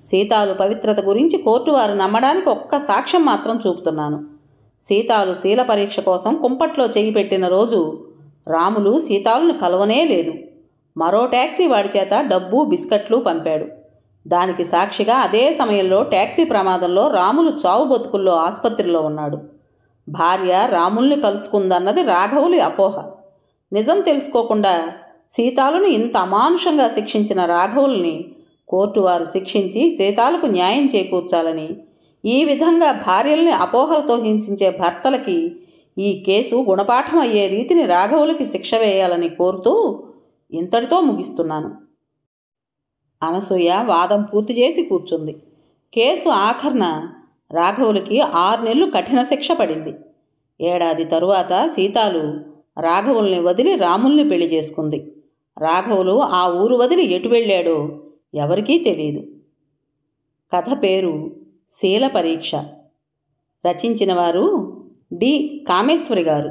సీతాలు పవిత్రత గురించి కోర్టు వారు నమ్మడానికి ఒక్క సాక్ష్యం మాత్రం చూపుతున్నాను. సీతాలు శీల పరీక్ష కోసం కుంపట్లో చెయ్యి పెట్టిన రోజు రాములు సీతాలను కలవనే లేదు. మరో ట్యాక్సీ వాడి చేత డబ్బు బిస్కట్లు పంపాడు. దానికి సాక్షిగా అదే సమయంలో ట్యాక్సీ ప్రమాదంలో రాములు చావు బతుకుల్లో ఆసుపత్రిలో ఉన్నాడు. భార్య రాముల్ని కలుసుకుందన్నది రాఘవులి అపోహ. నిజం తెలుసుకోకుండా సీతాలను ఇంత అమానుషంగా శిక్షించిన రాఘవుల్ని కోర్టు వారు శిక్షించి సీతాలకు న్యాయం చేకూర్చాలని, ఈ విధంగా భార్యల్ని అపోహలతో హింసించే భర్తలకి ఈ కేసు గుణపాఠం అయ్యే రీతిని రాఘవులకి శిక్ష వేయాలని కోరుతూ ఇంతటితో ముగిస్తున్నాను. అనసూయ వాదం పూర్తి చేసి కూర్చుంది. కేసు ఆఖర్న రాఘవులకి 6 నెలలు కఠిన శిక్ష పడింది. ఏడాది తరువాత సీతాలు రాఘవుల్ని వదిలి రాముల్ని పెళ్లి చేసుకుంది. రాఘవులు ఆ ఊరు వదిలి ఎటు వెళ్ళాడో ఎవరికీ తెలియదు. కథ పేరు శీల పరీక్ష. రచించిన వారు డి. కామేశ్వరి గారు.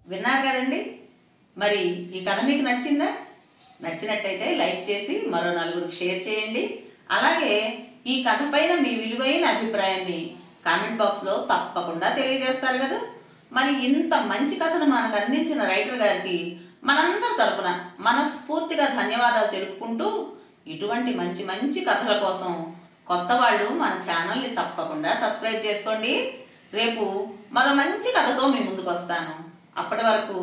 విన్నారు కదండి. మరి ఈ కథ మీకు నచ్చిందా? నచ్చినట్టయితే లైక్ చేసి మరో నలుగురికి షేర్ చేయండి. అలాగే ఈ కథ పైన మీ విలువైన అభిప్రాయాన్ని కామెంట్ బాక్స్లో తప్పకుండా తెలియజేస్తారు కదా. మరి ఇంత మంచి కథను మనకు అందించిన రైటర్ గారికి మనందరి తరపున మనస్ఫూర్తిగా ధన్యవాదాలు తెలుపుకుంటూ, ఇటువంటి మంచి మంచి కథల కోసం కొత్త వాళ్ళు మన ఛానల్ని తప్పకుండా సబ్స్క్రైబ్ చేసుకోండి. రేపు మరో మంచి కథతో మీ ముందుకు వస్తాను. అప్పటి వరకు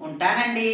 ఉంటానండి.